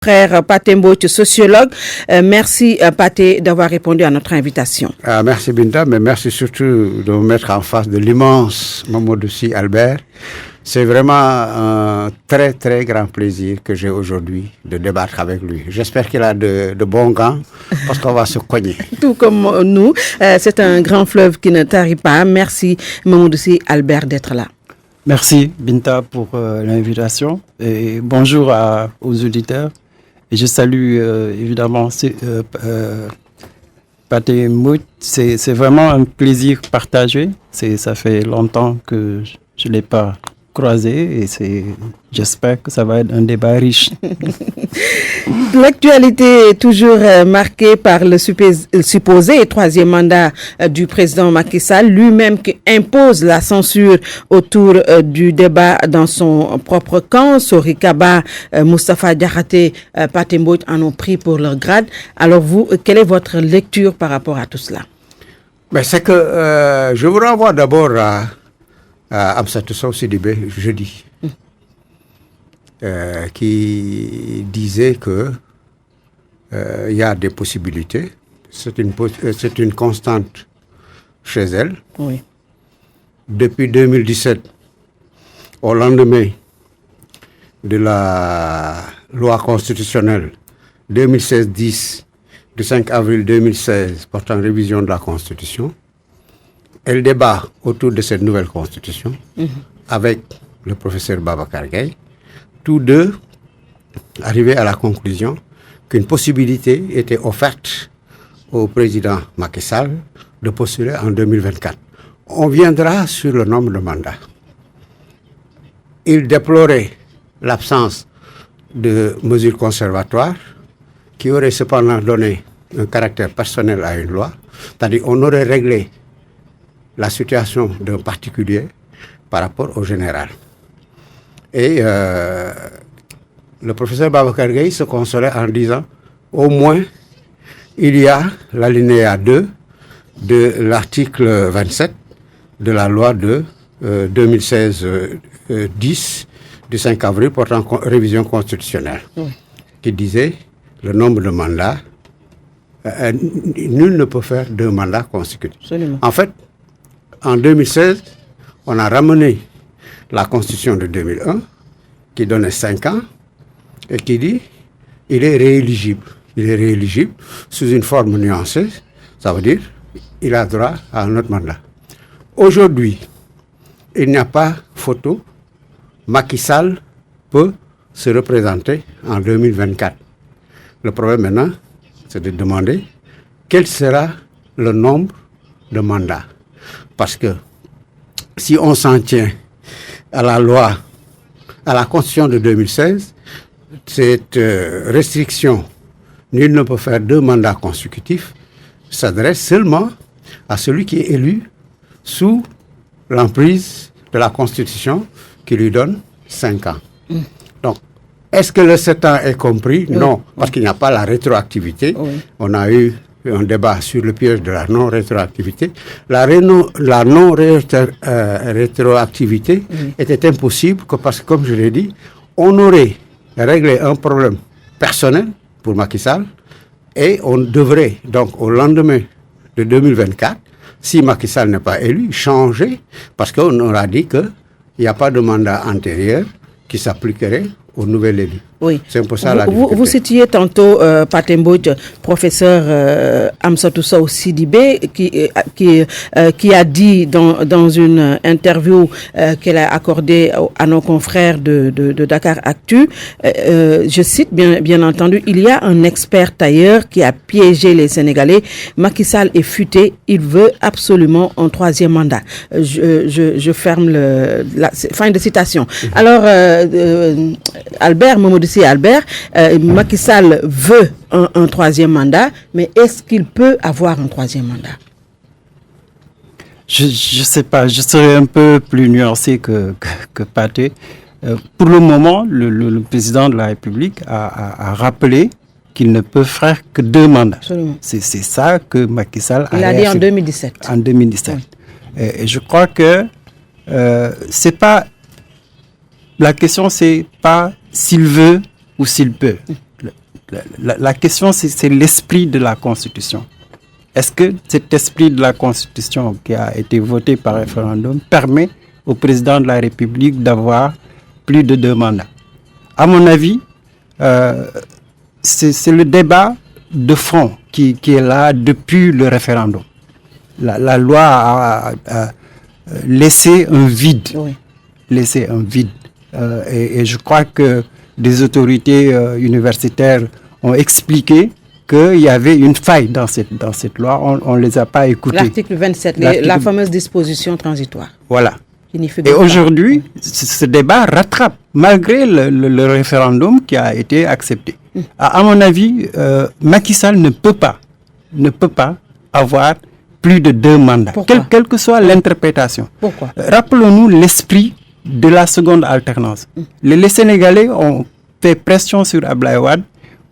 confrère Pathé Mbodj, sociologue. Merci Pathé d'avoir répondu à notre invitation. Merci Binta, mais merci surtout de me mettre en face de l'immense Mamadou Sy Albert. C'est vraiment un très très grand plaisir que j'ai aujourd'hui de débattre avec lui. J'espère qu'il a de bons gants parce qu'on va se cogner. Tout comme nous, c'est un grand fleuve qui ne tarit pas. Merci Mamadou Sy Albert d'être là. Merci Binta pour l'invitation et bonjour aux auditeurs. Et je salue évidemment Pathé Mbodj. C'est vraiment un plaisir partagé. Ça fait longtemps que je ne l'ai pas croisé et j'espère que ça va être un débat riche. L'actualité est toujours marquée par le supposé troisième mandat du président Macky Sall, lui-même qui impose la censure autour du débat dans son propre camp. Sori Kaba, Moustapha Diakhaté, Pathé Mbodj en ont pris pour leur grade. Alors vous, quelle est votre lecture par rapport à tout cela? C'est que je vous renvoie d'abord à Amsatou Sow Sidibé jeudi, qui disait que il y a des possibilités. C'est une constante chez elle. Oui. Depuis 2017, au lendemain de la loi constitutionnelle 2016-10 du 5 avril 2016 portant révision de la Constitution, elle débat autour de cette nouvelle constitution avec le professeur Babacar Gaye. Tous deux arrivaient à la conclusion qu'une possibilité était offerte au président Macky Sall de postuler en 2024. On viendra sur le nombre de mandats. Il déplorait l'absence de mesures conservatoires qui auraient cependant donné un caractère personnel à une loi, c'est-à-dire on aurait réglé la situation d'un particulier par rapport au général. Et le professeur Babacar Gaye se consolait en disant au moins il y a l'alinéa 2 de l'article 27 de la loi de 2016-10 du 5 avril portant révision constitutionnelle qui disait le nombre de mandats, nul ne peut faire 2 mandats consécutifs. Absolument. En fait, en 2016, on a ramené la constitution de 2001 qui donnait 5 ans et qui dit il est rééligible. Il est rééligible sous une forme nuancée, ça veut dire il a droit à un autre mandat. Aujourd'hui, il n'y a pas photo. Macky Sall peut se représenter en 2024. Le problème maintenant, c'est de demander quel sera le nombre de mandats. Parce que si on s'en tient à la loi, à la Constitution de 2016, cette restriction, nul ne peut faire 2 mandats consécutifs, s'adresse seulement à celui qui est élu sous l'emprise de la Constitution qui lui donne 5 ans. Donc, est-ce que le 7 ans est compris? Non, parce qu'il n'y a pas la rétroactivité. On a eu un débat sur le piège de la non-rétroactivité. La non-rétroactivité était impossible parce que, comme je l'ai dit, on aurait réglé un problème personnel pour Macky Sall et on devrait, donc au lendemain de 2024, si Macky Sall n'est pas élu, changer parce qu'on aura dit qu'il n'y a pas de mandat antérieur qui s'appliquerait au nouvel élu. Oui. C'est un peu ça la difficulté. Vous citiez tantôt Pathé Mbodj, professeur Amsatou Sow Sidibé, qui a dit dans une interview qu'elle a accordée à nos confrères de Dakar Actu, je cite bien entendu, il y a un expert ailleurs qui a piégé les Sénégalais. Macky Sall est futé, il veut absolument un 3e mandat. Je ferme la fin de citation. Alors, Mamadou Sy Albert, Macky Sall veut un 3e mandat, mais est-ce qu'il peut avoir un 3e mandat? Je ne sais pas, je serais un peu plus nuancé que Pathé. Pour le moment, le président de la République a rappelé qu'il ne peut faire que 2 mandats. Absolument. C'est ça que Macky Sall a dit en 2017. En 2017. Oui. Et je crois que c'est pas... La question, c'est pas s'il veut ou s'il peut. La question, c'est l'esprit de la Constitution. Est-ce que cet esprit de la Constitution qui a été voté par référendum permet au président de la République d'avoir plus de 2 mandats? À mon avis, c'est le débat de fond qui est là depuis le référendum. La loi a laissé un vide. Oui. Laissé un vide. Et je crois que des autorités universitaires ont expliqué qu'il y avait une faille dans cette loi. On ne les a pas écoutées. L'article 27, la fameuse disposition transitoire. Voilà. Et aujourd'hui, ce débat rattrape, malgré le référendum qui a été accepté. À mon avis, Macky Sall ne peut pas avoir plus de 2 mandats, quelle que soit l'interprétation. Pourquoi? Rappelons-nous l'esprit de la seconde alternance. Les Sénégalais ont fait pression sur Abdoulaye Wade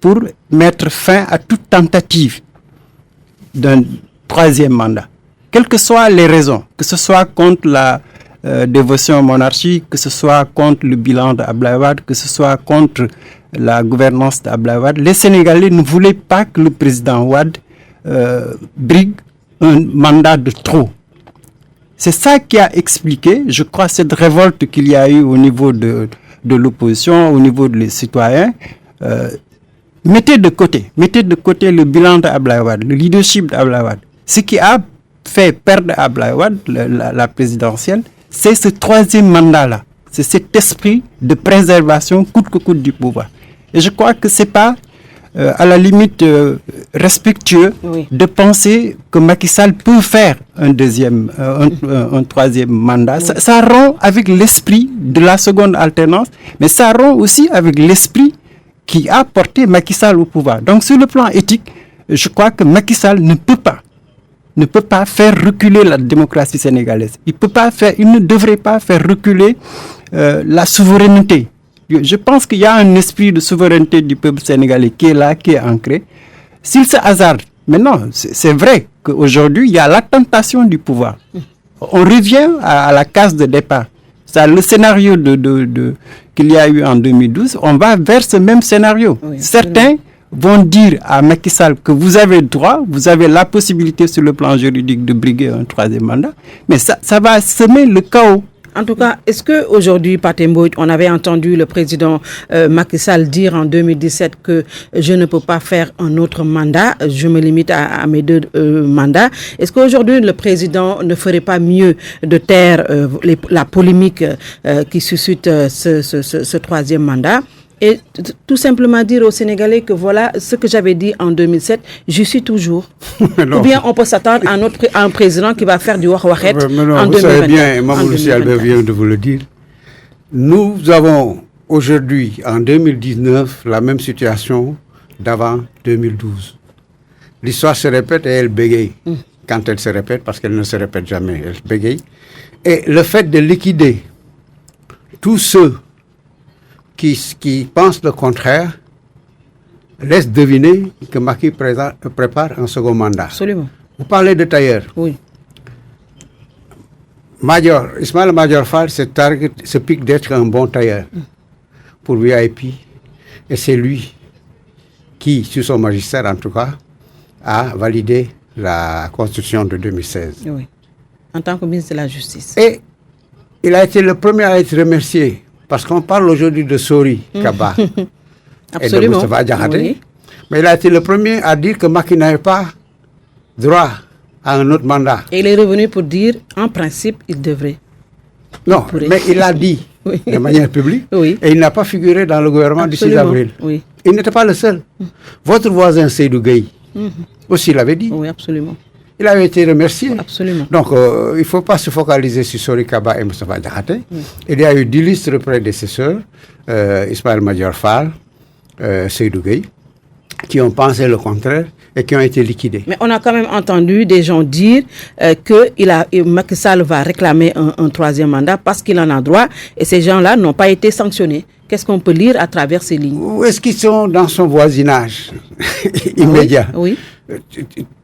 pour mettre fin à toute tentative d'un 3e mandat. Quelles que soient les raisons, que ce soit contre la dévotion monarchique, que ce soit contre le bilan d'Abdoulaye Wade, que ce soit contre la gouvernance d'Abdoulaye Wade, les Sénégalais ne voulaient pas que le président Wade brigue un mandat de trop. C'est ça qui a expliqué, je crois, cette révolte qu'il y a eu au niveau de l'opposition, au niveau des citoyens. Mettez de côté le bilan d'Abdoulaye Wade, le leadership d'Abdoulaye Wade. Ce qui a fait perdre Abdoulaye Wade la présidentielle, c'est ce 3e mandat-là. C'est cet esprit de préservation coûte que coûte du pouvoir. Et je crois que ce n'est pas, à la limite, respectueux de penser que Macky Sall peut faire un 3e mandat. Ça rompt avec l'esprit de la seconde alternance, mais ça rompt aussi avec l'esprit qui a porté Macky Sall au pouvoir. Donc, sur le plan éthique, je crois que Macky Sall ne peut pas faire reculer la démocratie sénégalaise. Il ne devrait pas faire reculer la souveraineté. Je pense qu'il y a un esprit de souveraineté du peuple sénégalais qui est là, qui est ancré. S'il se hasarde, maintenant, c'est vrai qu'aujourd'hui, il y a la tentation du pouvoir. On revient à la case de départ. Le scénario qu'il y a eu en 2012, on va vers ce même scénario. Oui, certains vont dire à Macky Sall que vous avez le droit, vous avez la possibilité sur le plan juridique de briguer un 3e mandat, mais ça va semer le chaos. En tout cas, est-ce qu'aujourd'hui, Pathé Mbodj, on avait entendu le président Macky Sall dire en 2017 que je ne peux pas faire un autre mandat, je me limite à mes 2 mandats. Est-ce qu'aujourd'hui, le président ne ferait pas mieux de taire la polémique qui suscite ce 3e mandat et tout simplement dire aux Sénégalais que voilà ce que j'avais dit en 2007, j'y suis toujours. Ou bien on peut s'attendre à un président qui va faire du wahouachet en 2024. Vous savez bien, Mamoudou Sy Albert vient de vous le dire, nous avons aujourd'hui, en 2019, la même situation d'avant 2012. L'histoire se répète et elle bégaye. Quand elle se répète, parce qu'elle ne se répète jamais, elle bégaye. Et le fait de liquider tous ceux qui pensent le contraire laisse deviner que Macky prépare un second mandat. Absolument. Vous parlez de tailleur. Oui. Ismaël Madior Fall se pique d'être un bon tailleur pour VIP. Et c'est lui qui, sur son magistère en tout cas, a validé la Constitution de 2016. Oui. En tant que ministre de la Justice. Et il a été le premier à être remercié. Parce qu'on parle aujourd'hui de Sori Kaba et de Moustapha Diakhaté, oui. Mais il a été le premier à dire que Macky n'avait pas droit à un autre mandat. Et il est revenu pour dire, en principe, il devrait. Non, mais il l'a dit de manière publique et il n'a pas figuré dans le gouvernement du 6 avril. Oui. Il n'était pas le seul. Votre voisin Seydou Gueye aussi l'avait dit. Oui, absolument. Il avait été remercié. Absolument. Donc, il ne faut pas se focaliser sur Sori Kaba et Moustapha Diakhaté. Il y a eu d'illustres prédécesseurs, Ismaël Madior Fall, Seydou Gueye, qui ont pensé le contraire et qui ont été liquidés. Mais on a quand même entendu des gens dire que Macky Sall va réclamer un 3e mandat parce qu'il en a droit et ces gens-là n'ont pas été sanctionnés. Qu'est-ce qu'on peut lire à travers ces lignes? Où est-ce qu'ils sont dans son voisinage immédiat? Oui.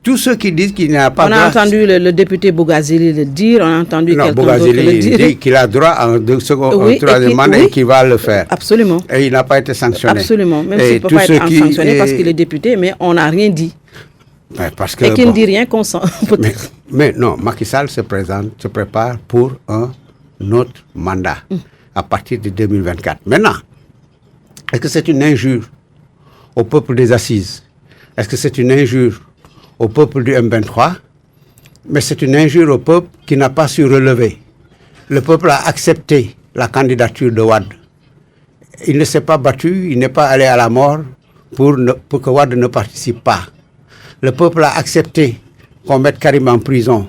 Tous ceux qui disent qu'il n'y a pas... On a entendu le député Bougazeli le dire, on a entendu quelqu'un d'autre le dire. Dit qu'il a droit à un troisième mandat et qu'il va le faire. Absolument. Et il n'a pas été sanctionné. Absolument. Même s'il ne peut pas être sanctionné parce qu'il est député, mais on n'a rien dit. Parce que, et qu'il ne dit rien qu'on sent, peut-être. Mais non, Macky Sall se prépare pour un autre mandat à partir de 2024. Maintenant, est-ce que c'est une injure au peuple des Assises? Est-ce que c'est une injure au peuple du M23? Mais c'est une injure au peuple qui n'a pas su relever. Le peuple a accepté la candidature de Wade. Il ne s'est pas battu, il n'est pas allé à la mort pour que Wade ne participe pas. Le peuple a accepté qu'on mette Karim en prison,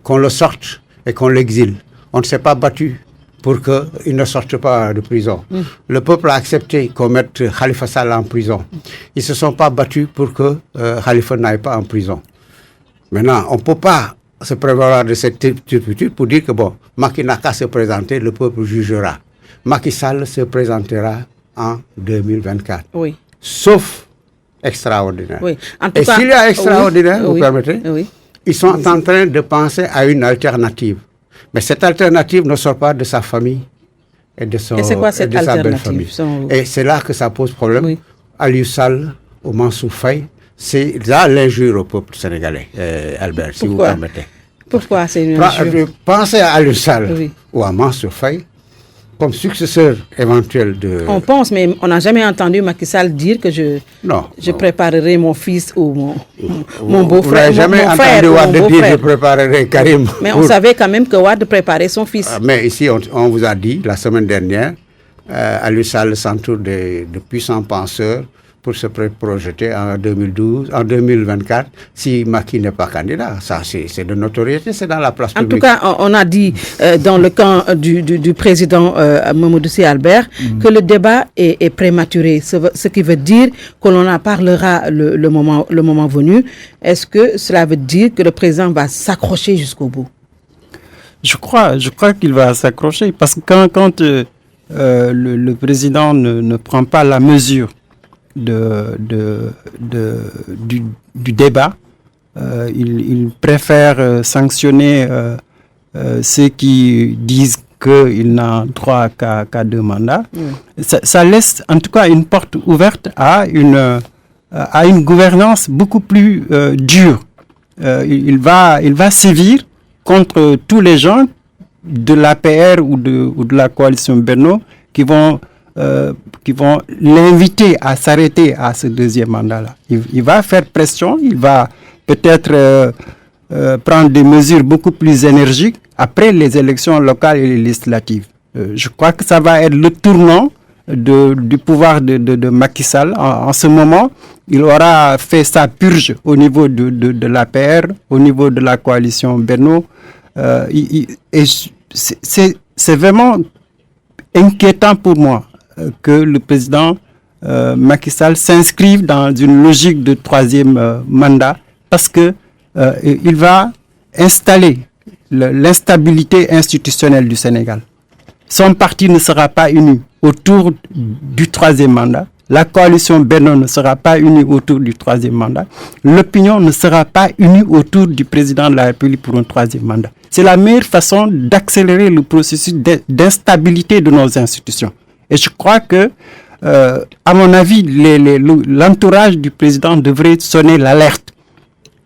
qu'on le sorte et qu'on l'exile. On ne s'est pas battu pour qu'il ne sorte pas de prison. Le peuple a accepté qu'on mette Khalifa Sall en prison. Ils ne se sont pas battus pour que Khalifa n'aille pas en prison. Maintenant, on ne peut pas se prévaloir de cette turpitude pour dire que bon, Macky n'a qu'à se présenter, le peuple jugera. Macky Sall se présentera en 2024. Oui. Sauf extraordinaire. Oui. En tout et cas, s'il y a extraordinaire, oui, vous oui, permettez, oui. Ils sont en train de penser à une alternative. Mais cette alternative ne sort pas de sa famille et de, son, et c'est quoi cette et de sa belle alternative? famille. Et c'est là que ça pose problème. Oui. Aliou Sall ou Mansour Faye, c'est là l'injure au peuple sénégalais, Albert, si vous permettez. Pourquoi c'est une injure? Pensez à Aliou Sall ou à Mansour Faye comme successeur éventuel de... On pense, mais on n'a jamais entendu Macky Sall dire que je préparerai mon fils ou mon beau-frère. Vous n'avez jamais entendu Wade dire je préparerai Karim. Mais on savait quand même que Wade préparait son fils. Mais ici, on vous a dit, la semaine dernière, Aliou Sall s'entoure de puissants penseurs pour se projeter en 2024, si Macky n'est pas candidat. Ça, c'est de notoriété, c'est dans la place publique. En tout cas, on a dit dans le camp du président Mamadou Sy Albert que le débat est prématuré, ce qui veut dire que l'on en parlera le moment venu. Est-ce que cela veut dire que le président va s'accrocher jusqu'au bout? Je crois qu'il va s'accrocher, parce que quand le président ne prend pas la mesure du débat, il préfère sanctionner ceux qui disent qu'il n'a droit qu'à 2 mandats. Ça laisse en tout cas une porte ouverte à une gouvernance beaucoup plus dure. Il va sévir contre tous les gens de l'APR ou de la coalition Benno qui vont l'inviter à s'arrêter à ce 2e mandat-là. Il va faire pression, il va peut-être prendre des mesures beaucoup plus énergiques après les élections locales et les législatives. Je crois que ça va être le tournant du pouvoir de Macky Sall. En ce moment, il aura fait sa purge au niveau de l'APR, au niveau de la coalition Benno. C'est vraiment inquiétant pour moi que le président Macky Sall s'inscrive dans une logique de 3e mandat, parce que il va installer l'instabilité institutionnelle du Sénégal. Son parti ne sera pas uni autour du 3e mandat. La coalition Benno ne sera pas unie autour du 3e mandat. L'opinion ne sera pas unie autour du président de la République pour un 3e mandat. C'est la meilleure façon d'accélérer le processus d'instabilité de nos institutions. Et je crois que, à mon avis, l'entourage du président devrait sonner l'alerte.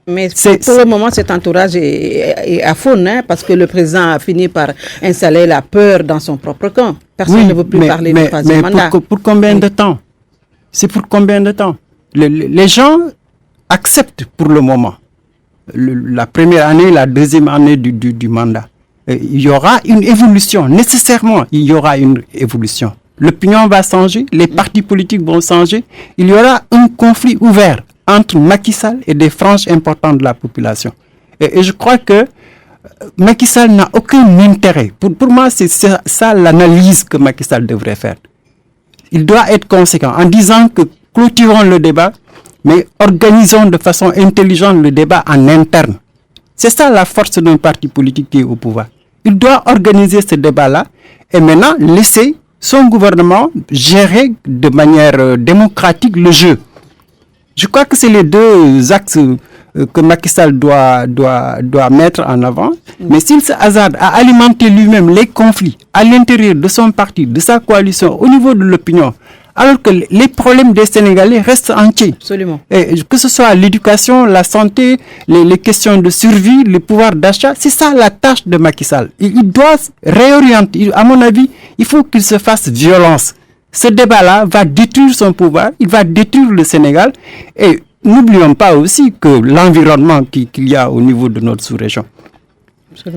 Mais pour le moment, cet entourage est à faune, parce que le président a fini par installer la peur dans son propre camp. Personne ne veut plus parler du 3e mandat. Pour combien de temps? C'est pour combien de temps? Les gens acceptent pour le moment. La première année, la 2e année du mandat. Il y aura une évolution, nécessairement, il y aura une évolution. L'opinion va changer, les partis politiques vont changer. Il y aura un conflit ouvert entre Macky Sall et des franges importantes de la population. Et je crois que Macky Sall n'a aucun intérêt. Pour moi, c'est ça l'analyse que Macky Sall devrait faire. Il doit être conséquent en disant que clôturons le débat, mais organisons de façon intelligente le débat en interne. C'est ça la force d'un parti politique qui est au pouvoir. Il doit organiser ce débat-là et maintenant laisser son gouvernement gérait de manière démocratique le jeu. Je crois que c'est les deux axes que Macky Sall doit mettre en avant. Mais s'il se hasarde à alimenter lui-même les conflits à l'intérieur de son parti, de sa coalition, au niveau de l'opinion, alors que les problèmes des Sénégalais restent entiers. Absolument. Et que ce soit l'éducation, la santé, les questions de survie, le pouvoir d'achat, c'est ça la tâche de Macky Sall. Il doit réorienter. À mon avis, il faut qu'il se fasse violence. Ce débat-là va détruire son pouvoir, il va détruire le Sénégal. Et n'oublions pas aussi que l'environnement qu'il y a au niveau de notre sous-région.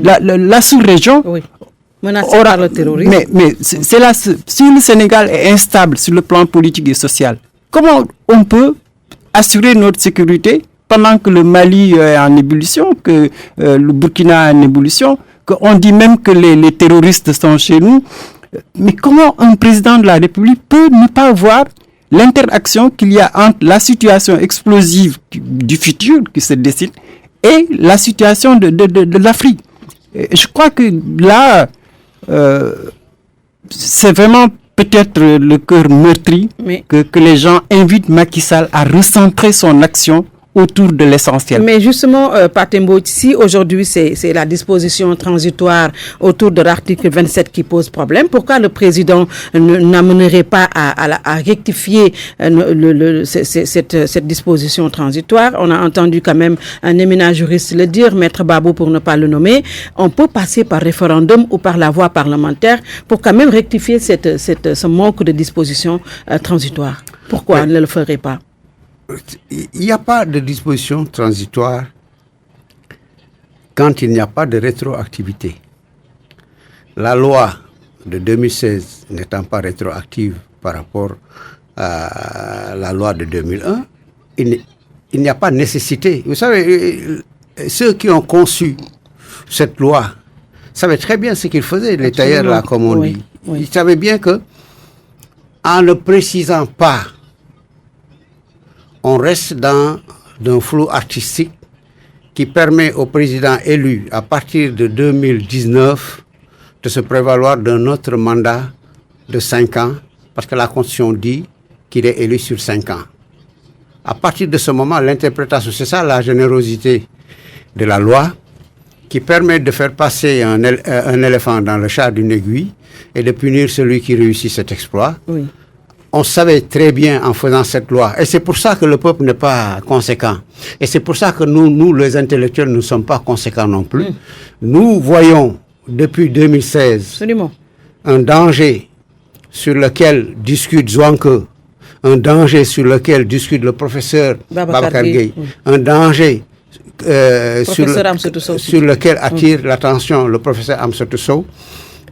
La sous-région... Oui. Menacé par le terrorisme. Mais c'est là, si le Sénégal est instable sur le plan politique et social, comment on peut assurer notre sécurité pendant que le Mali est en ébullition, que le Burkina est en ébullition, qu'on dit même que les terroristes sont chez nous? Mais comment un président de la République peut ne pas voir l'interaction qu'il y a entre la situation explosive du futur qui se dessine et la situation de l'Afrique? Je crois que là, c'est vraiment peut-être le cœur meurtri que les gens invitent Macky Sall à recentrer son action autour de l'essentiel. Mais justement, Patembo, si aujourd'hui c'est la disposition transitoire autour de l'article 27 qui pose problème, pourquoi le président n'amènerait pas à rectifier cette disposition transitoire? On a entendu quand même un éminent juriste le dire, Maître Babou pour ne pas le nommer. On peut passer par référendum ou par la voie parlementaire pour quand même rectifier ce manque de disposition transitoire. Pourquoi on ne le ferait pas? Il n'y a pas de disposition transitoire quand il n'y a pas de rétroactivité. La loi de 2016 n'étant pas rétroactive par rapport à la loi de 2001, il n'y a pas nécessité. Vous savez, ceux qui ont conçu cette loi savaient très bien ce qu'ils faisaient, les tailleurs là, comme on dit. Oui. Ils savaient bien que, en ne précisant pas, on reste dans un flou artistique qui permet au président élu, à partir de 2019, de se prévaloir d'un autre mandat de 5 ans, parce que la Constitution dit qu'il est élu sur 5 ans. À partir de ce moment, l'interprétation, c'est ça la générosité de la loi, qui permet de faire passer un éléphant dans le char d'une aiguille et de punir celui qui réussit cet exploit. Oui. On savait très bien en faisant cette loi. Et c'est pour ça que le peuple n'est pas conséquent. Et c'est pour ça que nous les intellectuels, ne sommes pas conséquents non plus. Nous voyons, depuis 2016, absolument, un danger sur lequel discute Zouanke, un danger sur lequel discute le professeur Babacar Gueye, un danger sur lequel attire l'attention le professeur Amsatou Sow,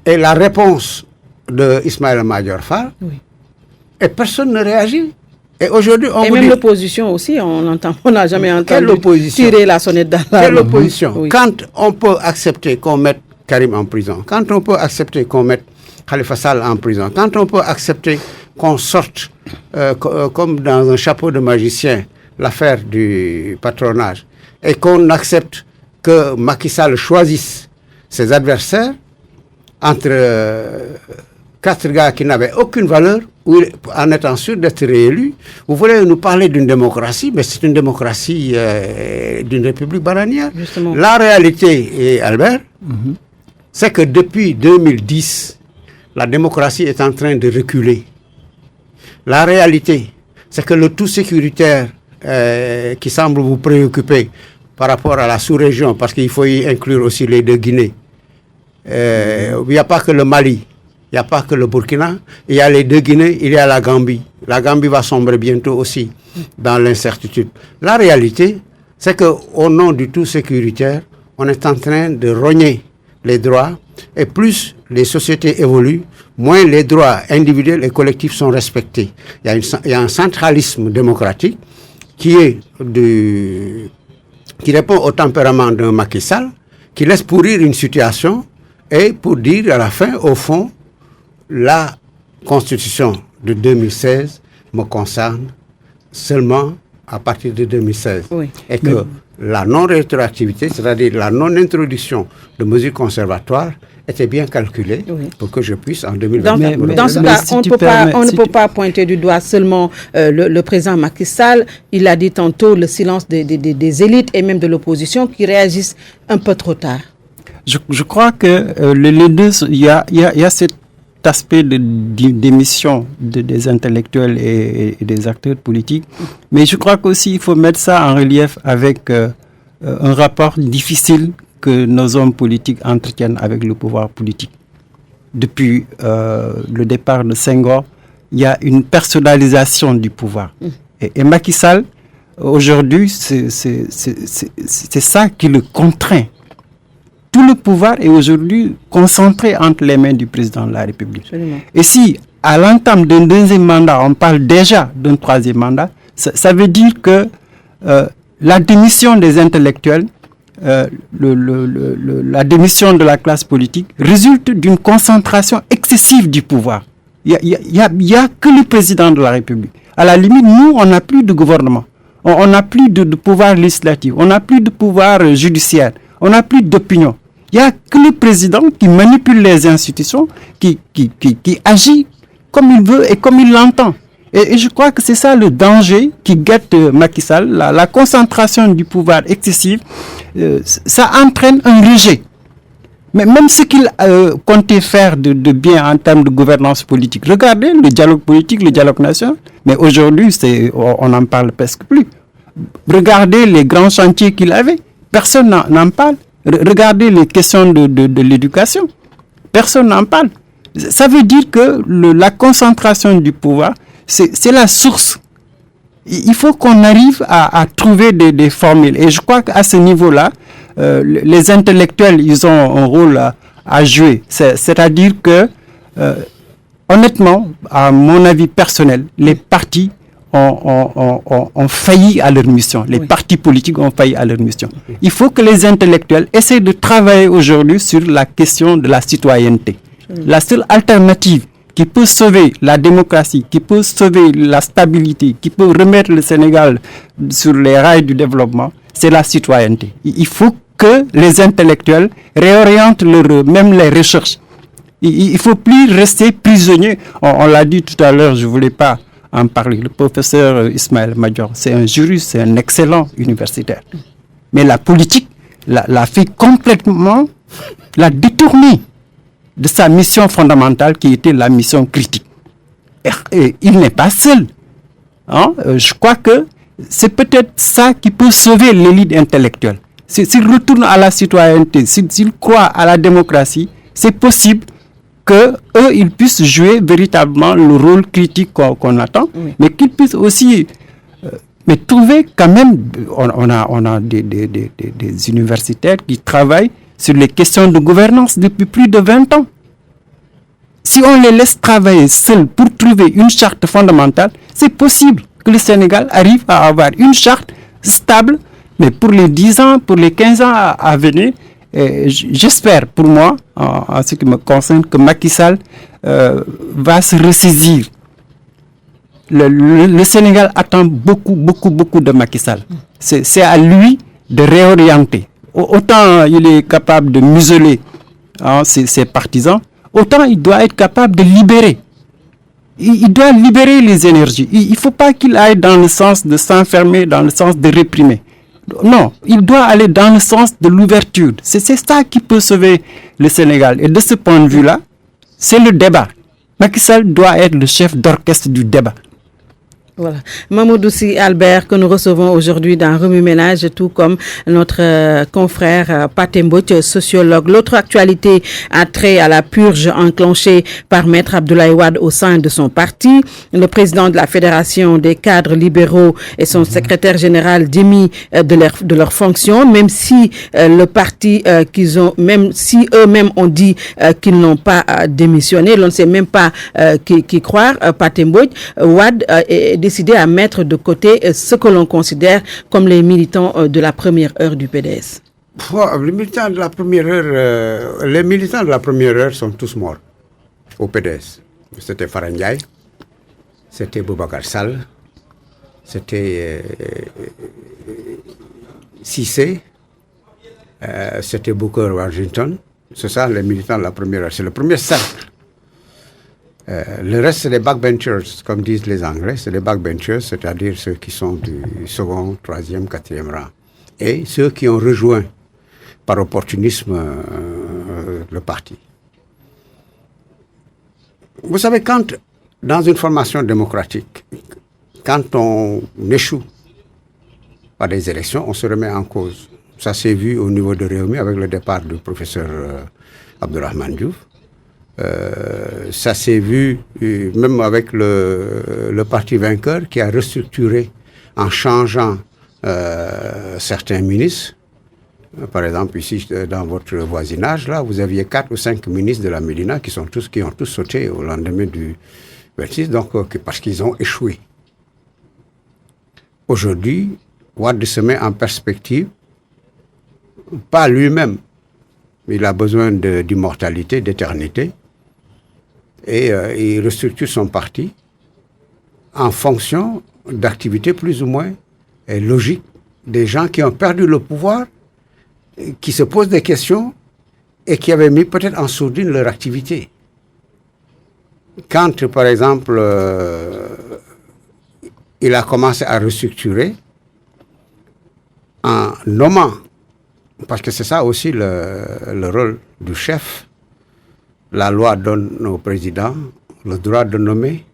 et la réponse de Ismaïla Madior Fall. Oui. Et personne ne réagit. Et aujourd'hui, on et même l'opposition aussi, on n'a jamais entendu tirer la sonnette d'alarme. Quelle opposition? Oui. Quand on peut accepter qu'on mette Karim en prison, quand on peut accepter qu'on mette Khalifa Sall en prison, quand on peut accepter qu'on sorte, comme dans un chapeau de magicien, l'affaire du patronage, et qu'on accepte que Macky Sall choisisse ses adversaires entre 4 gars qui n'avaient aucune valeur, en étant sûr d'être réélus, vous voulez nous parler d'une démocratie, mais c'est une démocratie d'une république bananière. Justement. La réalité, Albert, c'est que depuis 2010, la démocratie est en train de reculer. La réalité, c'est que le tout sécuritaire qui semble vous préoccuper par rapport à la sous-région, parce qu'il faut y inclure aussi les deux Guinées. Il n'y a pas que le Mali. Il n'y a pas que le Burkina, il y a les deux Guinées, il y a la Gambie. La Gambie va sombrer bientôt aussi dans l'incertitude. La réalité, c'est qu'au nom du tout sécuritaire, on est en train de rogner les droits, et plus les sociétés évoluent, moins les droits individuels et collectifs sont respectés. Il y a un centralisme démocratique qui répond au tempérament d'un Macky Sall, qui laisse pourrir une situation, et pour dire à la fin, au fond, la Constitution de 2016 me concerne seulement à partir de 2016. Oui. Et que la non-rétroactivité, c'est-à-dire la non-introduction de mesures conservatoires, était bien calculé pour que je puisse en 2024. Dans ce cas, on ne peut pas pointer du doigt seulement le président Macky Sall. Il a dit tantôt le silence des élites et même de l'opposition qui réagissent un peu trop tard. Je crois que les deux, il y a cet aspect d'émission des intellectuels et des acteurs politiques, mais je crois qu'aussi il faut mettre ça en relief avec un rapport difficile que nos hommes politiques entretiennent avec le pouvoir politique. Depuis le départ de Senghor, il y a une personnalisation du pouvoir. Et Macky Sall, aujourd'hui, c'est ça qui le contraint. Tout le pouvoir est aujourd'hui concentré entre les mains du président de la République. Absolument. Et si, à l'entame d'un deuxième mandat, on parle déjà d'un troisième mandat, ça veut dire que la démission des intellectuels, la démission de la classe politique résulte d'une concentration excessive du pouvoir. Il y a que le président de la République. À la limite, nous, on n'a plus de gouvernement. On n'a plus de pouvoir législatif. On n'a plus de pouvoir judiciaire. On n'a plus d'opinion. Il n'y a que le président qui manipule les institutions, qui agit comme il veut et comme il l'entend. Et je crois que c'est ça le danger qui guette Macky Sall, la concentration du pouvoir excessive, ça entraîne un rejet. Mais même ce qu'il comptait faire de bien en termes de gouvernance politique, regardez le dialogue politique, le dialogue national, mais aujourd'hui on n'en parle presque plus. Regardez les grands chantiers qu'il avait, personne n'en parle. Regardez les questions de l'éducation, personne n'en parle. Ça veut dire que la concentration du pouvoir, c'est la source. Il faut qu'on arrive à trouver des formules. Et je crois qu'à ce niveau-là, les intellectuels, ils ont un rôle à jouer. C'est-à-dire que, honnêtement, à mon avis personnel, les partis ont failli à leur mission. Les partis politiques ont failli à leur mission. Il faut que les intellectuels essaient de travailler aujourd'hui sur la question de la citoyenneté. La seule alternative qui peut sauver la démocratie, qui peut sauver la stabilité, qui peut remettre le Sénégal sur les rails du développement, c'est la citoyenneté. Il faut que les intellectuels réorientent même les recherches. Il ne faut plus rester prisonnier. On l'a dit tout à l'heure, je ne voulais pas en parler. Le professeur Ismaël Madior, c'est un juriste, c'est un excellent universitaire. Mais la politique l'a fait complètement, l'a détourné de sa mission fondamentale qui était la mission critique. Et il n'est pas seul. Je crois que c'est peut-être ça qui peut sauver l'élite intellectuelle. S'il retourne à la citoyenneté, s'il croit à la démocratie, c'est possible qu'eux, ils puissent jouer véritablement le rôle critique qu'on attend, mais qu'ils puissent aussi mais trouver quand même, on a des universitaires qui travaillent sur les questions de gouvernance depuis plus de 20 ans. Si on les laisse travailler seuls pour trouver une charte fondamentale, c'est possible que le Sénégal arrive à avoir une charte stable, mais pour les 10 ans, pour les 15 ans à venir, j'espère pour moi, en ce qui me concerne, que Macky Sall va se ressaisir. Le Sénégal attend beaucoup de Macky Sall. C'est à lui de réorienter. Autant il est capable de museler ses partisans, autant il doit être capable de libérer. Il doit libérer les énergies. Il ne faut pas qu'il aille dans le sens de s'enfermer, dans le sens de réprimer. Non, il doit aller dans le sens de l'ouverture. C'est ça qui peut sauver le Sénégal. Et de ce point de vue-là, c'est le débat. Macky Sall doit être le chef d'orchestre du débat. Voilà. Mamadou Sy Albert, que nous recevons aujourd'hui dans Remue Ménage, tout comme notre confrère Pathé Mbodj, sociologue. L'autre actualité a trait à la purge enclenchée par Maître Abdoulaye Wade au sein de son parti. Le président de la Fédération des cadres libéraux et son secrétaire général démis de leurs fonctions, même si le parti même si eux-mêmes ont dit qu'ils n'ont pas démissionné. On ne sait même pas qui croire. Pathé Mbodj, Wade est décidé à mettre de côté ce que l'on considère comme les militants de la première heure du PDS. Les militants de la première heure sont tous morts au PDS. C'était Fara Ndiaye, c'était Boubacar Sall, c'était Cissé, c'était Booker Washington, C'est ça, les militants de la première heure. C'est le premier cercle. Le reste, c'est les backbenchers, comme disent les Anglais. C'est les backbenchers, c'est-à-dire ceux qui sont du second, troisième, quatrième rang. Et ceux qui ont rejoint par opportunisme le parti. Vous savez, quand, dans une formation démocratique, quand on échoue à des élections, on se remet en cause. Ça s'est vu au niveau de Rewmi avec le départ du professeur Abdourahmane Diouf. Ça s'est vu même avec le parti vainqueur qui a restructuré en changeant certains ministres. Par exemple, ici, dans votre voisinage, là, vous aviez 4 ou 5 ministres de la Médina qui ont tous sauté au lendemain du 26, donc, parce qu'ils ont échoué. Aujourd'hui, Wade se met en perspective, pas lui-même, mais il a besoin d'immortalité, d'éternité, et il restructure son parti en fonction d'activités plus ou moins logiques des gens qui ont perdu le pouvoir, qui se posent des questions et qui avaient mis peut-être en sourdine leur activité. Quand, par exemple, il a commencé à restructurer en nommant, parce que c'est ça aussi le rôle du chef, la loi donne au président le droit de nommer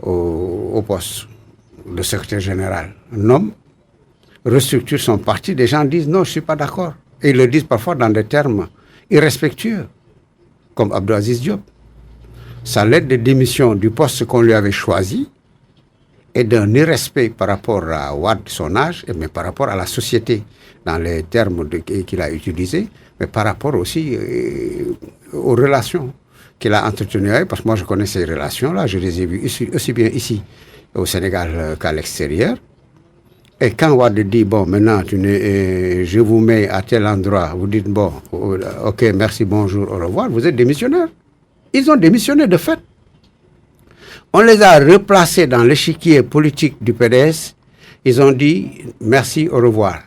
au poste de secrétaire général. Nomme, restructure son parti, des gens disent non, je ne suis pas d'accord. Et ils le disent parfois dans des termes irrespectueux, comme Abdou Aziz Diop. Sa lettre de démission du poste qu'on lui avait choisi est d'un irrespect par rapport à Wade, son âge, mais par rapport à la société, dans les termes qu'il a utilisés, mais par rapport aussi aux relations qu'il a entretenues avec, parce que moi je connais ces relations-là, je les ai vues aussi bien ici au Sénégal qu'à l'extérieur. Et quand Wade dit, bon, maintenant, je vous mets à tel endroit, vous dites, bon, ok, merci, bonjour, au revoir, vous êtes démissionnaire. Ils ont démissionné de fait. On les a replacés dans l'échiquier politique du PDS. Ils ont dit, merci, au revoir.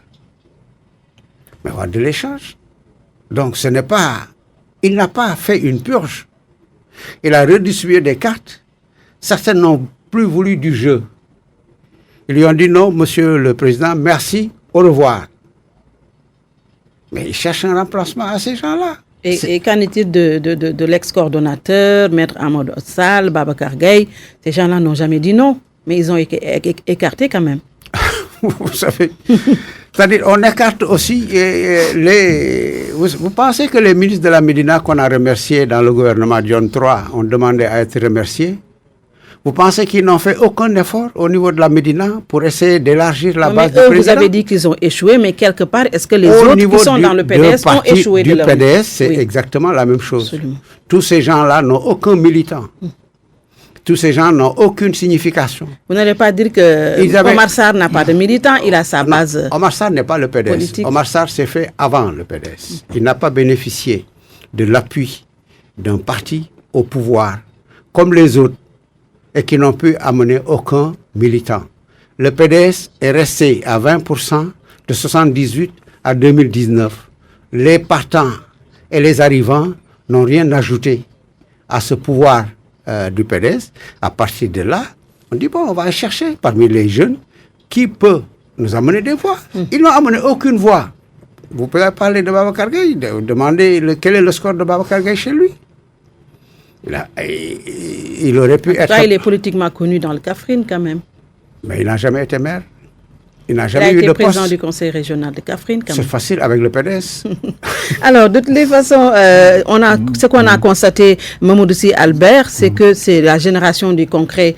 Mais Wade les change. Donc, il n'a pas fait une purge. Il a redistribué des cartes. Certains n'ont plus voulu du jeu. Ils lui ont dit non, monsieur le président, merci, au revoir. Mais ils cherchent un remplacement à ces gens-là. Et qu'en est-il de l'ex-coordonnateur, Maître Amadou Sall, Babacar Gaye? Ces gens-là n'ont jamais dit non, mais ils ont écarté quand même. Vous savez, c'est-à-dire on écarte aussi vous pensez que les ministres de la Médina qu'on a remerciés dans le gouvernement John III ont demandé à être remerciés? Vous pensez qu'ils n'ont fait aucun effort au niveau de la Médina pour essayer d'élargir la base du président? Vous avez dit qu'ils ont échoué, mais quelque part, est-ce que les autres qui sont dans le PDS ont échoué de leur niveau? Du PDS, c'est exactement la même chose. Absolument. Tous ces gens-là n'ont aucun militant. Tous ces gens n'ont aucune signification. Vous n'allez pas dire que Omar Sarr n'a pas de militant, il a sa base. Omar Sarr n'est pas le PDS. Politique. Omar Sarr s'est fait avant le PDS. Il n'a pas bénéficié de l'appui d'un parti au pouvoir, comme les autres, et qui n'ont pu amener aucun militant. Le PDS est resté à 20% de 1978 à 2019. Les partants et les arrivants n'ont rien ajouté à ce pouvoir du PDS. À partir de là, on dit, bon, on va chercher parmi les jeunes qui peut nous amener des voix. Ils n'ont amené aucune voix. Vous pouvez parler de Babacar Gaye, demander quel est le score de Babacar Gaye chez lui. Il aurait pu être... il est politiquement connu dans le Kaffrine quand même. Mais il n'a jamais été maire. Il n'a jamais eu de poste. Il a été président du conseil régional de Kaffrine quand même. C'est facile avec le PDS. Alors, de toutes les façons, ce qu'on a constaté, Mamoudou Sy Albert, c'est que c'est la génération du concret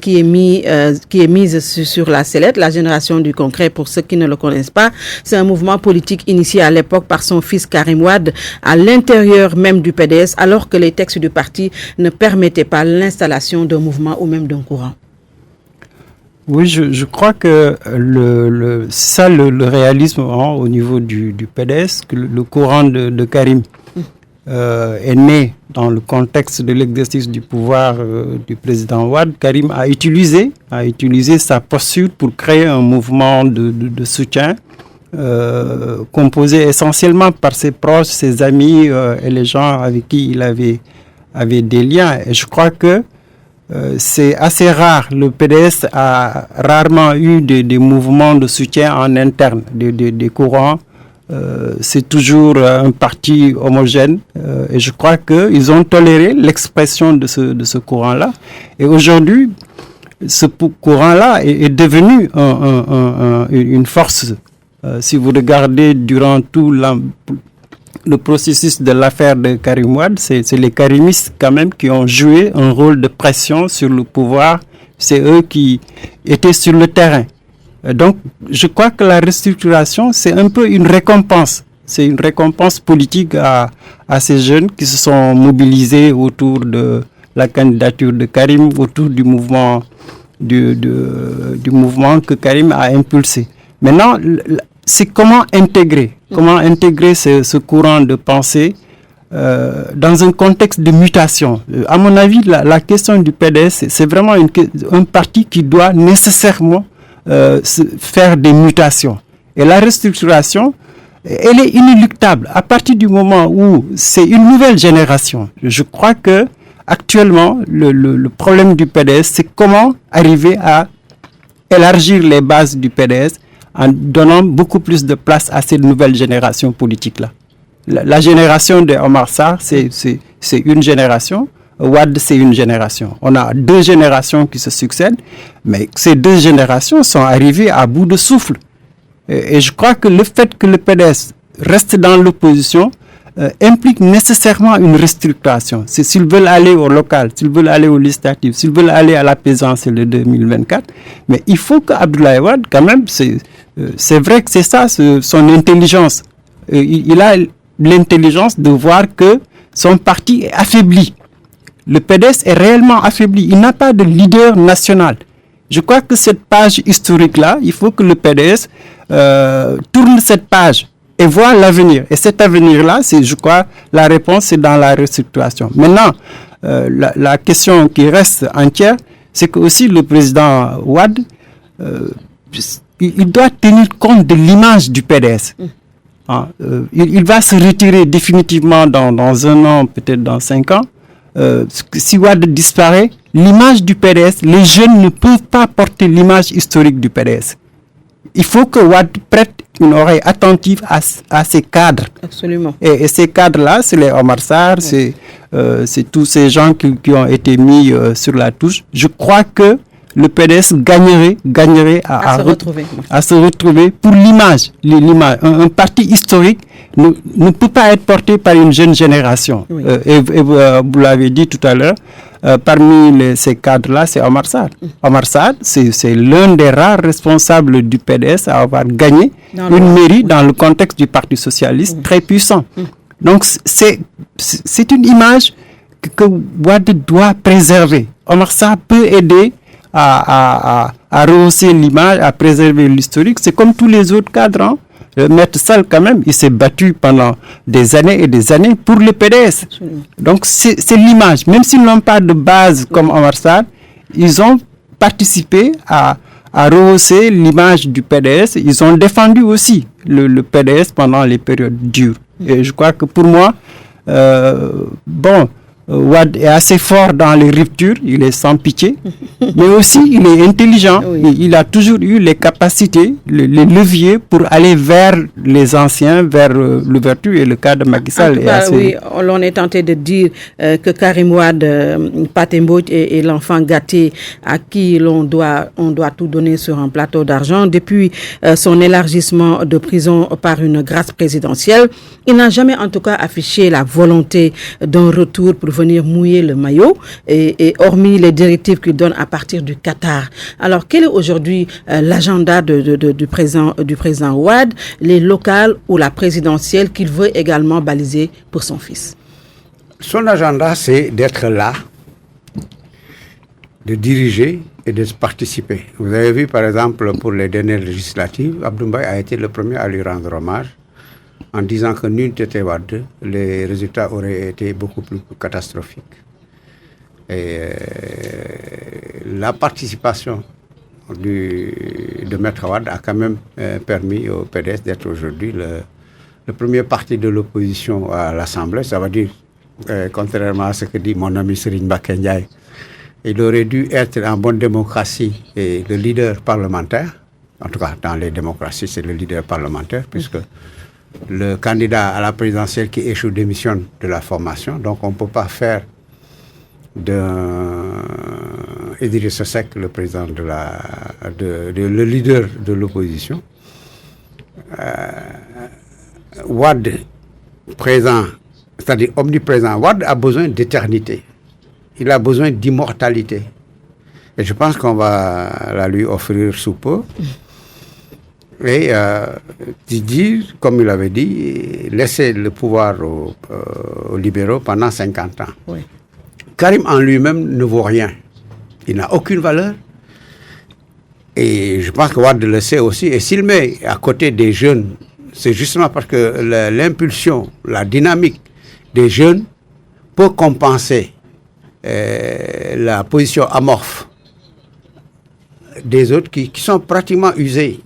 qui est mise sur la sellette. La génération du concret, pour ceux qui ne le connaissent pas, c'est un mouvement politique initié à l'époque par son fils Karim Wade à l'intérieur même du PDS, alors que les textes du parti ne permettaient pas l'installation d'un mouvement ou même d'un courant. Oui, je crois que le réalisme au niveau du PDS, que le courant de Karim est né dans le contexte de l'exercice du pouvoir du président Wade. Karim a utilisé sa posture pour créer un mouvement de soutien composé essentiellement par ses proches, ses amis et les gens avec qui il avait des liens. Et je crois que c'est assez rare. Le PDS a rarement eu des mouvements de soutien en interne, des courants. C'est toujours un parti homogène et je crois qu'ils ont toléré l'expression de ce courant-là. Et aujourd'hui, ce courant-là est devenu une force. Si vous regardez durant tout le processus de l'affaire de Karim Wade, c'est les karimistes quand même qui ont joué un rôle de pression sur le pouvoir. C'est eux qui étaient sur le terrain. Donc, je crois que la restructuration, c'est un peu une récompense. C'est une récompense politique à ces jeunes qui se sont mobilisés autour de la candidature de Karim, autour du mouvement, du mouvement que Karim a impulsé. Maintenant, c'est comment intégrer ce courant de pensée dans un contexte de mutation. À mon avis, la question du PDS, c'est vraiment un parti qui doit nécessairement faire des mutations. Et la restructuration, elle est inéluctable. À partir du moment où c'est une nouvelle génération, je crois que actuellement, le problème du PDS, c'est comment arriver à élargir les bases du PDS en donnant beaucoup plus de place à cette nouvelle génération politique-là. La génération de Omar Sarr, c'est une génération. Wade, c'est une génération. On a 2 générations qui se succèdent, mais ces 2 générations sont arrivées à bout de souffle. Et je crois que le fait que le PDS reste dans l'opposition implique nécessairement une restructuration. S'ils veulent aller au local, s'ils veulent aller au législatif, s'ils veulent aller à la présidentielle de 2024, mais il faut qu'Abdoulaye Wade, quand même, c'est vrai que c'est ça, son intelligence. Il a l'intelligence de voir que son parti est affaibli. Le PDS est réellement affaibli. Il n'a pas de leader national. Je crois que cette page historique-là, il faut que le PDS tourne cette page et voit l'avenir. Et cet avenir-là, je crois, la réponse, c'est dans la restructuration. Maintenant, la question qui reste entière, c'est que aussi le président Wade, il doit tenir compte de l'image du PDS. Il va se retirer définitivement dans 1 an, peut-être dans 5 ans. Si Wade disparaît, l'image du PDS, les jeunes ne peuvent pas porter l'image historique du PDS. Il faut que Wade prête une oreille attentive à ces cadres. Absolument. Et ces cadres-là, c'est les Omar Sarr, c'est tous ces gens qui ont été mis sur la touche. Je crois que le PDS gagnerait à se retrouver pour l'image. Un parti historique ne peut pas être porté par une jeune génération. Oui. Et vous l'avez dit tout à l'heure, parmi ces cadres-là, c'est Omar Sarr. Omar Sarr, c'est l'un des rares responsables du PDS à avoir gagné une mairie dans le contexte du Parti socialiste très puissant. Donc, c'est une image que Wade doit préserver. Omar Sarr peut aider à rehausser l'image, à préserver l'historique. C'est comme tous les autres cadres. Maître Sall, quand même, il s'est battu pendant des années et des années pour le PDS. Absolument. Donc, c'est l'image. Même s'ils n'ont pas de base comme Omar Sarr, ils ont participé à rehausser l'image du PDS. Ils ont défendu aussi le PDS pendant les périodes dures. Et je crois que pour moi, Wade est assez fort dans les ruptures, il est sans pitié, mais aussi il est intelligent. Oui. Il a toujours eu les capacités, les leviers pour aller vers les anciens, vers l'ouverture, et le cas de Macky Sall. En tout cas, oui, on est tenté de dire que Karim Wade, Pathé Mbodj est l'enfant gâté à qui on doit tout donner sur un plateau d'argent. Depuis son élargissement de prison par une grâce présidentielle, il n'a jamais en tout cas affiché la volonté d'un retour pour venir mouiller le maillot, et hormis les directives qu'il donne à partir du Qatar. Alors, quel est aujourd'hui l'agenda du président Wade, les locales ou la présidentielle qu'il veut également baliser pour son fils? Son agenda, c'est d'être là, de diriger et de participer. Vous avez vu, par exemple, pour les dernières législatives, Abdoul Mbaye a été le premier à lui rendre hommage en disant que n'eût été Wade, les résultats auraient été beaucoup plus catastrophiques. Et la participation de Maître Wade a quand même permis au PDS d'être aujourd'hui le premier parti de l'opposition à l'Assemblée. Ça veut dire, contrairement à ce que dit mon ami Serigne Mbacké Ndiaye, il aurait dû être en bonne démocratie et le leader parlementaire. En tout cas, dans les démocraties, c'est le leader parlementaire, puisque le candidat à la présidentielle qui échoue démissionne de la formation. Donc, on ne peut pas faire de Idrissa Seck le président le leader de l'opposition. Wade présent, c'est-à-dire omniprésent. Wade a besoin d'éternité. Il a besoin d'immortalité. Et je pense qu'on va la lui offrir sous peu. Et dire, comme il avait dit, laisser le pouvoir aux libéraux pendant 50 ans. Oui. Karim en lui-même ne vaut rien. Il n'a aucune valeur. Et je pense que Wade le sait aussi. Et s'il met à côté des jeunes, c'est justement parce que l'impulsion, la dynamique des jeunes peut compenser la position amorphe des autres qui sont pratiquement usés.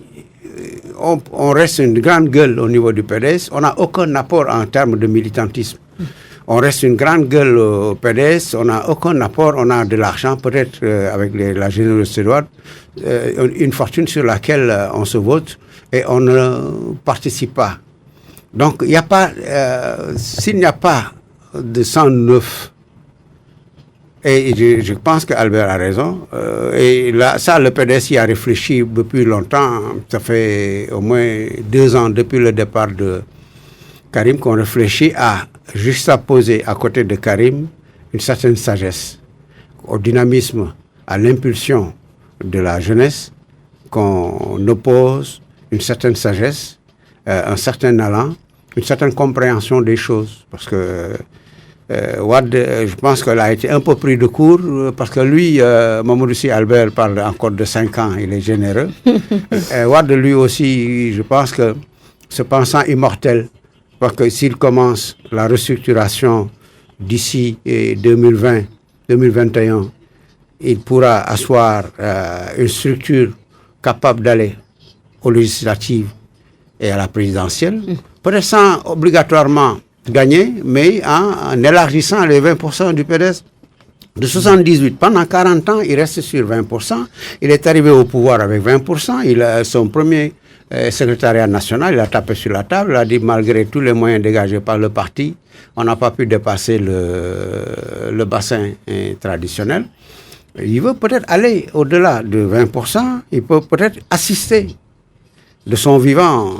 On reste une grande gueule au niveau du PDS. On n'a aucun apport en termes de militantisme. On reste une grande gueule au PDS. On n'a aucun apport. On a de l'argent, peut-être avec la générosité de Wade, une fortune sur laquelle on se vote et on ne participe pas. Donc, il n'y a pas, s'il n'y a pas de sang neuf, et je pense qu'Albert a raison. Et là, ça, le PDS y a réfléchi depuis longtemps. Ça fait au moins 2 ans depuis le départ de Karim qu'on réfléchit à juxtaposer à côté de Karim une certaine sagesse, au dynamisme, à l'impulsion de la jeunesse, qu'on oppose une certaine sagesse, un certain allant, une certaine compréhension des choses. Parce que Wade, je pense qu'elle a été un peu pris de court, parce que lui, Mamadou Sy Albert parle encore de 5 ans, il est généreux. Wade, lui aussi, je pense que se pensant immortel, parce que s'il commence la restructuration d'ici 2020, 2021, il pourra asseoir une structure capable d'aller aux législatives et à la présidentielle, peut-être sans obligatoirement gagner, mais en élargissant les 20% du PDS de 78. Pendant 40 ans, il reste sur 20%. Il est arrivé au pouvoir avec 20%. Il a son premier secrétariat national, il a tapé sur la table, il a dit malgré tous les moyens dégagés par le parti, on n'a pas pu dépasser le bassin traditionnel. Il veut peut-être aller au-delà de 20%, il peut peut-être assister de son vivant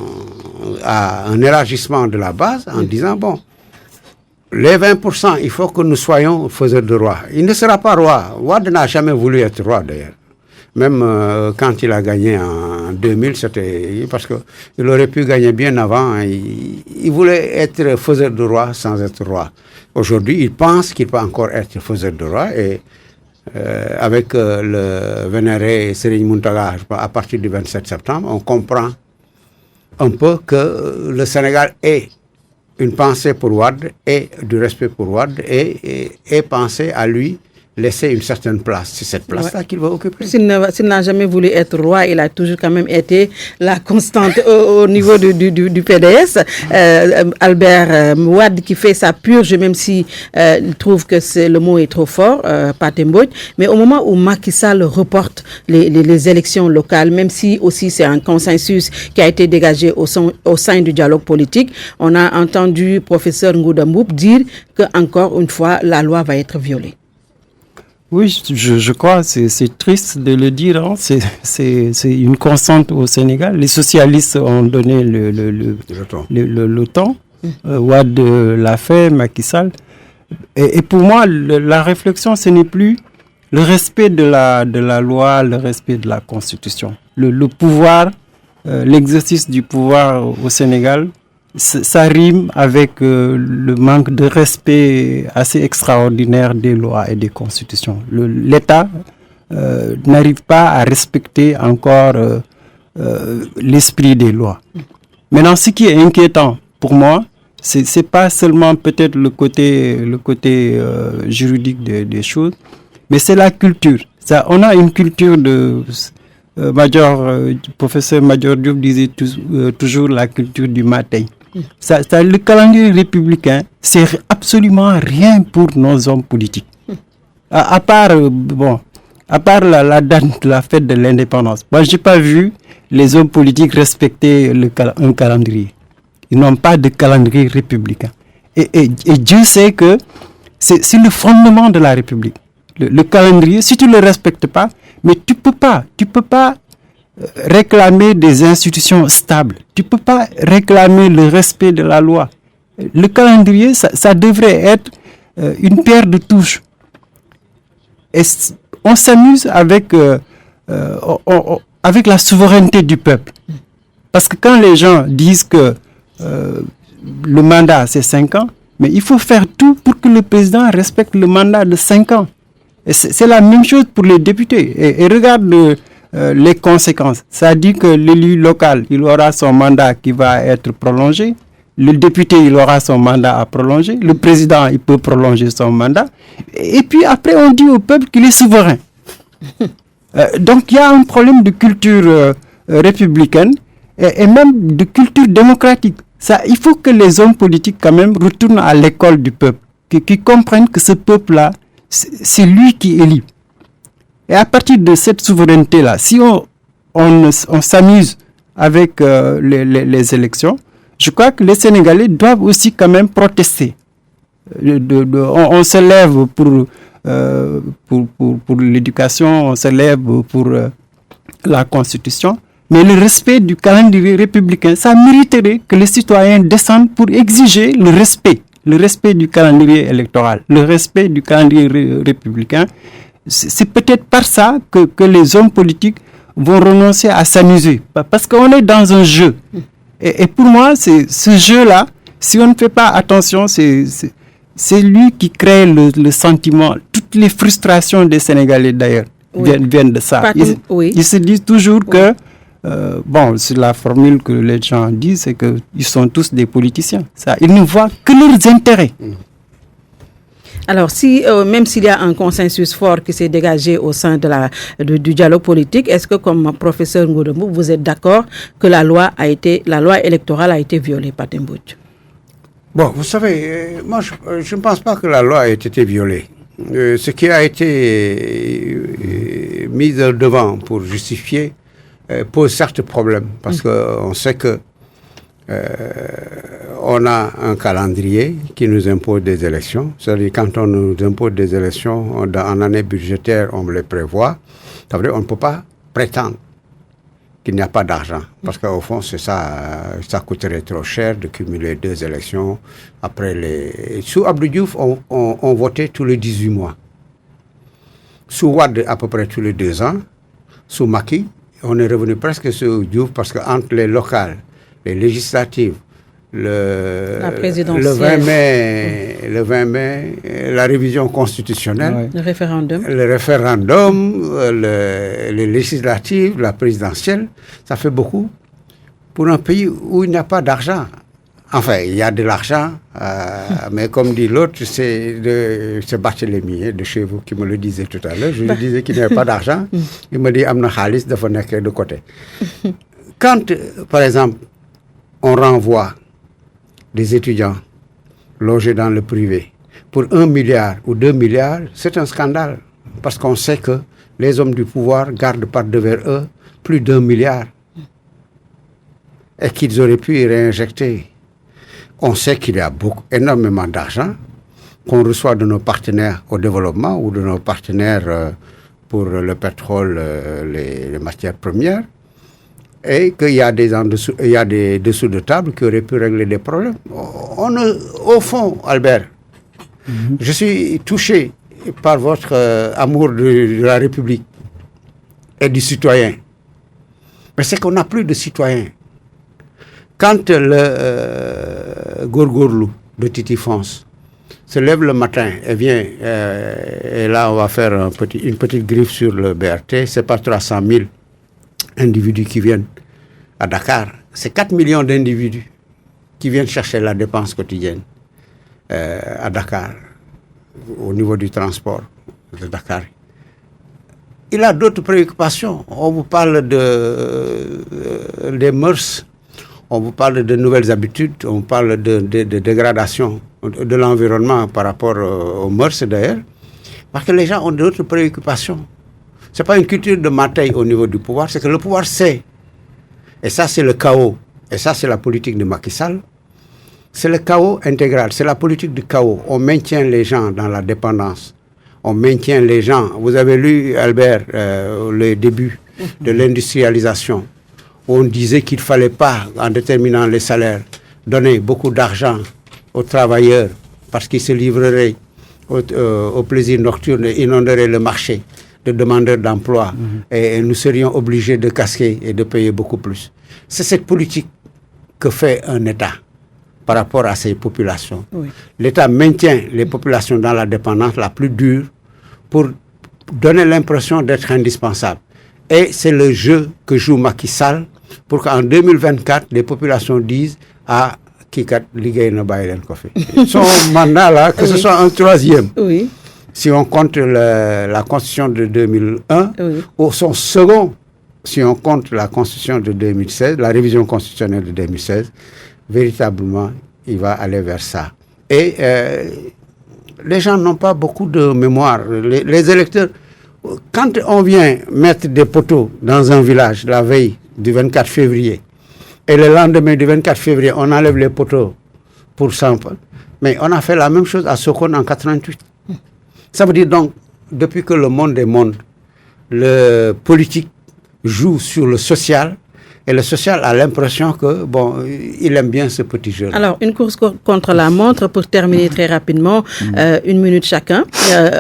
à un élargissement de la base en disant, bon, les 20%, il faut que nous soyons faiseurs de roi. Il ne sera pas roi. Wade n'a jamais voulu être roi d'ailleurs. Même quand il a gagné en 2000, c'était parce qu'il aurait pu gagner bien avant. Il voulait être faiseur de roi sans être roi. Aujourd'hui, il pense qu'il peut encore être faiseur de roi et avec le vénéré Serigne Mountaga, à partir du 27 septembre, on comprend un peu que le Sénégal ait une pensée pour Wade et du respect pour Wade et penser à lui laisser une certaine place. C'est cette place-là qu'il va occuper. S'il n'a jamais voulu être roi, il a toujours quand même été la constante au niveau du PDS. Albert Wade qui fait sa purge, même si il trouve que le mot est trop fort, Pathé Mbodj. Mais au moment où Macky Sall reporte les élections locales, même si aussi c'est un consensus qui a été dégagé au sein du dialogue politique, on a entendu professeur Ngouda Mboup dire que encore une fois la loi va être violée. Oui, je crois, c'est triste de le dire, hein. C'est une constante au Sénégal. Les socialistes ont donné le temps. Wade l'a fait, Macky Sall. Et pour moi, la réflexion, ce n'est plus le respect de la loi, le respect de la Constitution. Le pouvoir, l'exercice du pouvoir au Sénégal, ça rime avec le manque de respect assez extraordinaire des lois et des constitutions. L'État n'arrive pas à respecter encore l'esprit des lois. Maintenant, ce qui est inquiétant pour moi, c'est pas seulement peut-être le côté juridique des choses, mais c'est la culture. On a une culture professeur Major Diop disait toujours la culture du matin. Le calendrier républicain, c'est absolument rien pour nos hommes politiques. À part la date de la fête de l'indépendance. Moi, je n'ai pas vu les hommes politiques respecter un calendrier. Ils n'ont pas de calendrier républicain. Et Dieu sait que c'est le fondement de la République. Le calendrier, si tu ne le respectes pas, mais tu peux pas réclamer des institutions stables. Tu ne peux pas réclamer le respect de la loi. Le calendrier, ça devrait être une paire de touches. Et on s'amuse avec la souveraineté du peuple. Parce que quand les gens disent que le mandat, c'est 5 ans, mais il faut faire tout pour que le président respecte le mandat de 5 ans. Et c'est la même chose pour les députés. Et regarde les conséquences. Ça dit que l'élu local, il aura son mandat qui va être prolongé. Le député, il aura son mandat à prolonger. Le président, il peut prolonger son mandat. Et puis après, on dit au peuple qu'il est souverain. Donc, il y a un problème de culture républicaine et même de culture démocratique. Il faut que les hommes politiques, quand même, retournent à l'école du peuple, qui comprennent que ce peuple-là, c'est lui qui élit. Et à partir de cette souveraineté-là, si on s'amuse avec les élections, je crois que les Sénégalais doivent aussi quand même protester. On se lève pour l'éducation, on se lève pour la Constitution, mais le respect du calendrier républicain, ça mériterait que les citoyens descendent pour exiger le respect du calendrier électoral, le respect du calendrier républicain. C'est peut-être par ça que les hommes politiques vont renoncer à s'amuser, parce qu'on est dans un jeu. Et pour moi, ce jeu-là, si on ne fait pas attention, c'est lui qui crée le sentiment. Toutes les frustrations des Sénégalais, d'ailleurs, viennent de ça. Ils se disent toujours que, c'est la formule que les gens disent, c'est qu'ils sont tous des politiciens. Ils ne voient que leurs intérêts. Alors, même s'il y a un consensus fort qui s'est dégagé au sein du dialogue politique, est-ce que, comme professeur Ngoudomou, vous êtes d'accord que la loi électorale a été violée, Pathé Mbodj? Bon, vous savez, moi, je ne pense pas que la loi ait été violée. Ce qui a été mis devant pour justifier pose certes problème, parce qu'on sait que on a un calendrier qui nous impose des élections. C'est-à-dire, quand on nous impose des élections en année budgétaire, on les prévoit. Ça veut dire qu'on ne peut pas prétendre qu'il n'y a pas d'argent. Parce qu'au fond, c'est ça coûterait trop cher de cumuler 2 élections. Sous Abdou Diouf, on votait tous les 18 mois. Sous Wade, à peu près tous les 2 ans. Sous Macky, on est revenu presque sur Diouf parce qu'entre les locales, les législatives, le 20 mai, la révision constitutionnelle, le référendum, les législatives, la présidentielle, ça fait beaucoup pour un pays où il n'y a pas d'argent. Enfin, il y a de l'argent, mais comme dit l'autre, c'est Barthélémy de chez vous qui me le disait tout à l'heure. Je lui disais qu'il n'y avait pas d'argent. Il me dit, amna khalis dafa nek de côté. Quand, par exemple, on renvoie des étudiants logés dans le privé pour 1 milliard ou 2 milliards, c'est un scandale. Parce qu'on sait que les hommes du pouvoir gardent par devers eux plus d'1 milliard. Et qu'ils auraient pu y réinjecter. On sait qu'il y a énormément d'argent qu'on reçoit de nos partenaires au développement ou de nos partenaires pour le pétrole, les matières premières. Et qu'il y a des dessous de table qui auraient pu régler des problèmes. Au fond, Albert, je suis touché par votre amour de la République et du citoyen. Mais c'est qu'on n'a plus de citoyens. Quand le Gorgorlou de Titi France se lève le matin et vient, et là on va faire une petite griffe sur le BRT, c'est pas 300 000 individus qui viennent à Dakar, c'est 4 millions d'individus qui viennent chercher la dépense quotidienne à Dakar, au niveau du transport de Dakar. il a d'autres préoccupations. On vous parle des mœurs, on vous parle de nouvelles habitudes, on parle de dégradation de l'environnement par rapport aux mœurs d'ailleurs, parce que les gens ont d'autres préoccupations. Ce n'est pas une culture de bataille au niveau du pouvoir, c'est que le pouvoir sait. Et ça, c'est le chaos. Et ça, c'est la politique de Macky Sall. C'est le chaos intégral, c'est la politique du chaos. On maintient les gens dans la dépendance. On maintient les gens. Vous avez lu, Albert, le début de l'industrialisation, où on disait qu'il ne fallait pas, en déterminant les salaires, donner beaucoup d'argent aux travailleurs parce qu'ils se livreraient au plaisir nocturne et inonderaient le marché de demandeurs d'emploi. Et nous serions obligés de casquer et de payer beaucoup plus. C'est cette politique que fait un État par rapport à ces populations. Oui. L'État maintient les populations dans la dépendance la plus dure pour donner l'impression d'être indispensable. Et c'est le jeu que joue Macky Sall pour qu'en 2024, les populations disent « Ah, Kikat, Ligue na Baïlen Kofi ». Son mandat là, que ce soit un troisième. Oui. Si on compte la constitution de 2001, ou son second, si on compte la constitution de 2016, la révision constitutionnelle de 2016, véritablement, il va aller vers ça. Et les gens n'ont pas beaucoup de mémoire. Les électeurs, quand on vient mettre des poteaux dans un village la veille du 24 février, et le lendemain du 24 février, on enlève les poteaux pour 100. Mais on a fait la même chose à Sokone en 88. Ça veut dire donc, depuis que le monde est monde, le politique joue sur le social, et le social a l'impression que, bon, il aime bien ce petit jeu. Alors, une course contre la montre, pour terminer très rapidement, 1 minute chacun.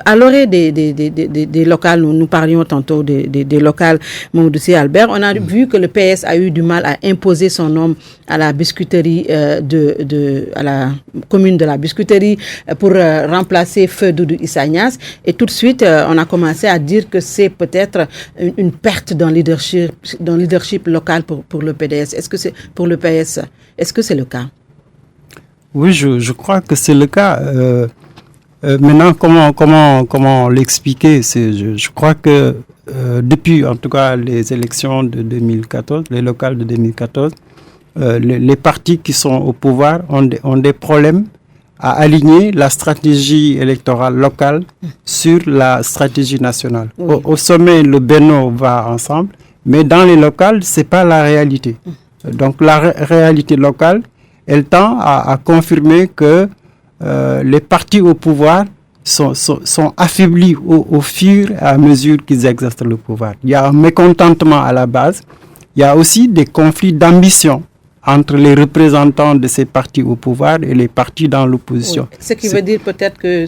À l'orée des locales, nous parlions tantôt des locales Mamoudou Albert, on a vu que le PS a eu du mal à imposer son nom à la biscuiterie à la commune de la biscuiterie pour remplacer Feu Doudou Issa Niasse. Et tout de suite, on a commencé à dire que c'est peut-être une perte dans le leadership local pour le PDS. Est-ce que c'est pour le PS? Est-ce que c'est le cas? Oui, je crois que c'est le cas. Maintenant, comment l'expliquer? Je crois que depuis, en tout cas, les élections de 2014, les locales de 2014, les partis qui sont au pouvoir ont des problèmes à aligner la stratégie électorale locale sur la stratégie nationale. Oui. Au sommet, le Benno va ensemble, mais dans les locales, ce n'est pas la réalité. Donc la réalité locale, elle tend à confirmer que les partis au pouvoir sont affaiblis au fur et à mesure qu'ils exercent le pouvoir. Il y a un mécontentement à la base. Il y a aussi des conflits d'ambition entre les représentants de ces partis au pouvoir et les partis dans l'opposition. Oui. Ce qui veut dire peut-être que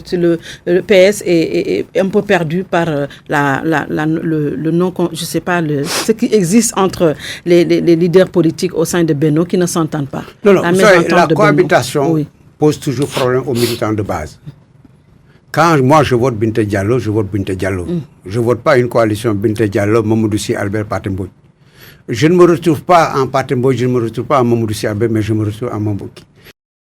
le PS est un peu perdu par le non, je sais pas, ce qui existe entre les leaders politiques au sein de Benno qui ne s'entendent pas. Non, la cohabitation pose toujours problème aux militants de base. Quand moi je vote Binta Diallo, je vote Binta Diallo. Je ne vote pas une coalition Binta Diallo, Mamoudou Sy, Albert Pathé Mbodj. Je ne me retrouve pas en Pathé Mbodj, je ne me retrouve pas en Mamoudou Sy Albert, mais je me retrouve en Mamboki.